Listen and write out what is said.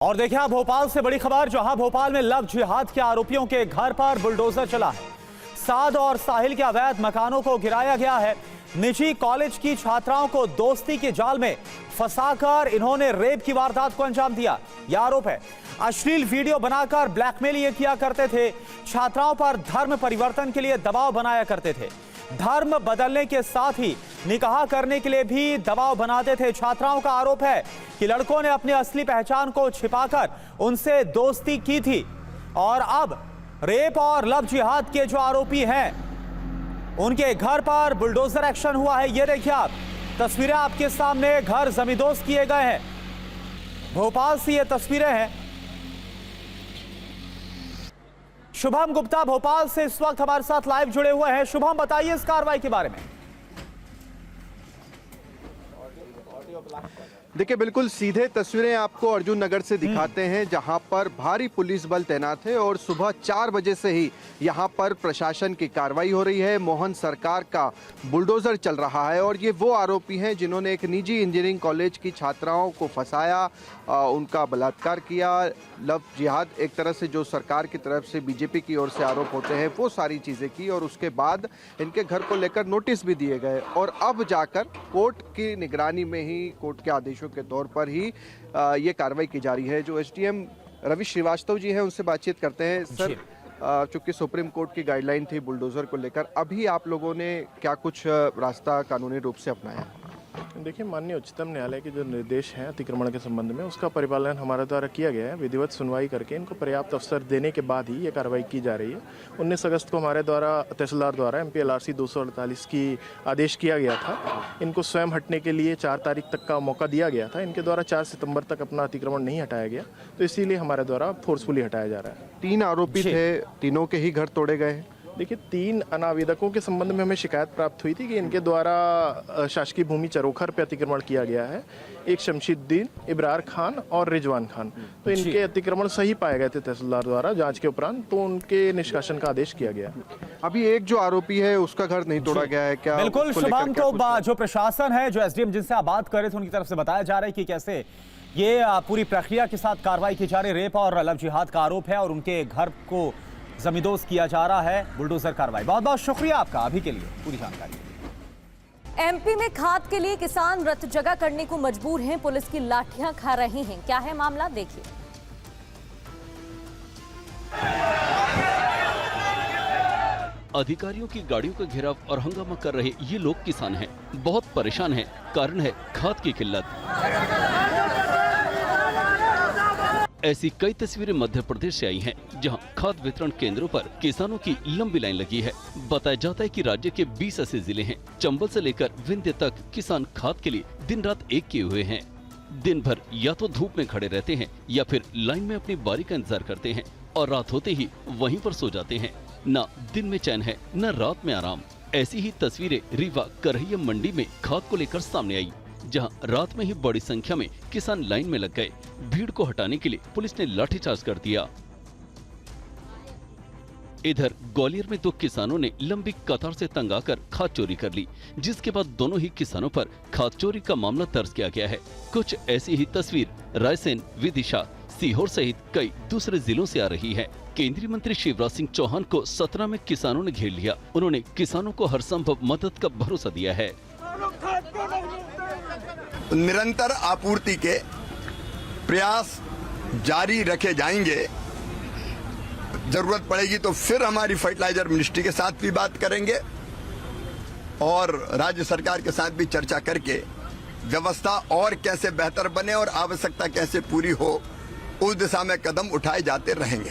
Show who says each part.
Speaker 1: और देखिए भोपाल से बड़ी खबर, जहां भोपाल में लव जिहाद के आरोपियों के घर पर बुलडोजर चला है। साद और साहिल के अवैध मकानों को गिराया गया है। निजी कॉलेज की छात्राओं को दोस्ती के जाल में फंसाकर इन्होंने रेप की वारदात को अंजाम दिया, यह आरोप है। अश्लील वीडियो बनाकर ब्लैकमेल ये किया करते थे। छात्राओं पर धर्म परिवर्तन के लिए दबाव बनाया करते थे। धर्म बदलने के साथ ही निकाह करने के लिए भी दबाव बनाते थे। छात्राओं का आरोप है कि लड़कों ने अपनी असली पहचान को छिपाकर उनसे दोस्ती की थी और अब रेप और लव जिहाद के जो आरोपी हैं उनके घर पर बुलडोजर एक्शन हुआ है। ये देखिए आप तस्वीरें आपके सामने, घर जमींदोज किए गए हैं। भोपाल से ये तस्वीरें हैं। शुभम गुप्ता भोपाल से इस वक्त हमारे साथ लाइव जुड़े हुए हैं। शुभम, बताइए इस कार्रवाई के बारे में।
Speaker 2: देखिए, बिल्कुल सीधे तस्वीरें आपको अर्जुन नगर से दिखाते हैं, जहां पर भारी पुलिस बल तैनात है और सुबह 4 बजे से ही यहां पर प्रशासन की कार्रवाई हो रही है। मोहन सरकार का बुलडोजर चल रहा है और ये वो आरोपी हैं जिन्होंने एक निजी इंजीनियरिंग कॉलेज की छात्राओं को फंसाया, उनका बलात्कार किया, लव जिहाद एक तरह से जो सरकार की तरफ से बीजेपी की ओर से आरोप होते हैं वो सारी चीज़ें की और उसके बाद इनके घर को लेकर नोटिस भी दिए गए और अब जाकर कोर्ट की निगरानी में ही, कोर्ट के आदेशों के तौर पर ही ये कार्रवाई की जा रही है। जो एसडीएम रवि श्रीवास्तव जी हैं उनसे बातचीत करते हैं। सर, चूंकि सुप्रीम कोर्ट की गाइडलाइन थी बुलडोजर को लेकर, अभी आप लोगों ने क्या कुछ रास्ता कानूनी रूप से अपनाया?
Speaker 3: देखिए, माननीय उच्चतम न्यायालय के जो निर्देश हैं अतिक्रमण के संबंध में, उसका परिपालन हमारे द्वारा किया गया है। विधिवत सुनवाई करके इनको पर्याप्त अवसर देने के बाद ही ये कार्रवाई की जा रही है। 19 अगस्त को हमारे द्वारा तहसीलदार द्वारा MPLRC 248 की आदेश किया गया था। इनको स्वयं हटने के लिए 4 तारीख तक का मौका दिया गया था। इनके द्वारा 4 सितंबर तक अपना अतिक्रमण नहीं हटाया गया, तो इसीलिए हमारे द्वारा फोर्सफुली हटाया जा रहा है।
Speaker 2: 3 आरोपी थे, तीनों के ही घर तोड़े गए।
Speaker 3: देखिए, 3 अनावेदकों के संबंध में हमें शिकायत प्राप्त हुई थी कि इनके द्वारा शासकीय भूमि चरोखर पे अतिक्रमण किया गया है। एक शमशीद्दीन, इब्रार खान और रिजवान खान, तो इनके अतिक्रमण सही पाए गए थे तहसीलदार द्वारा जांच के उपरांत, तो उनके निष्कासन का आदेश किया गया।
Speaker 2: अभी एक जो आरोपी है उसका घर नहीं तोड़ा गया है क्या?
Speaker 1: बिल्कुल शुभम, तो जो प्रशासन है, जो एसडीएम जिनसे आप बात कर रहे थे, उनकी तरफ से बताया जा रहा है कि कैसे ये पूरी प्रक्रिया के साथ कार्रवाई की जा रही। रेप और लव जिहाद का आरोप है और उनके घर को जमींदोज किया जा रहा है। बुलडोजर कार्रवाई। बहुत बहुत शुक्रिया आपका अभी के लिए पूरी जानकारी।
Speaker 4: एमपी में खाद के लिए किसान रथ जगह करने को मजबूर हैं। पुलिस की लाठियां खा रहे हैं। क्या है मामला, देखिए।
Speaker 5: अधिकारियों की गाड़ियों का घेराव और हंगामा कर रहे ये लोग किसान हैं, बहुत परेशान हैं। कारण है खाद की किल्लत। ऐसी कई तस्वीरें मध्य प्रदेश से आई हैं, जहां खाद वितरण केंद्रों पर किसानों की लंबी लाइन लगी है। बताया जाता है कि राज्य के 20 ऐसे जिले हैं, चंबल से लेकर विंध्य तक किसान खाद के लिए दिन रात एक किए हुए हैं। दिन भर या तो धूप में खड़े रहते हैं या फिर लाइन में अपनी बारी का इंतजार करते हैं और रात होते ही वहीं पर सो जाते हैं। न दिन में चैन है, न रात में आराम। ऐसी ही तस्वीरें रीवा करहिया मंडी में खाद को लेकर सामने आई, जहां रात में ही बड़ी संख्या में किसान लाइन में लग गए। भीड़ को हटाने के लिए पुलिस ने लाठीचार्ज कर दिया। इधर ग्वालियर में 2 किसानों ने लंबी कतार से तंग आकर खाद चोरी कर ली, जिसके बाद दोनों ही किसानों पर खाद चोरी का मामला दर्ज किया गया है। कुछ ऐसी ही तस्वीर रायसेन, विदिशा, सीहोर सहित कई दूसरे जिलों से आ रही है। केंद्रीय मंत्री शिवराज सिंह चौहान को 17 में किसानों ने घेर लिया। उन्होंने किसानों को हर संभव मदद का भरोसा दिया है।
Speaker 6: निरंतर आपूर्ति के प्रयास जारी रखे जाएंगे। जरूरत पड़ेगी तो फिर हमारी फर्टिलाइजर मिनिस्ट्री के साथ भी बात करेंगे और राज्य सरकार के साथ भी चर्चा करके व्यवस्था और कैसे बेहतर बने और आवश्यकता कैसे पूरी हो, उस दिशा में कदम उठाए जाते रहेंगे।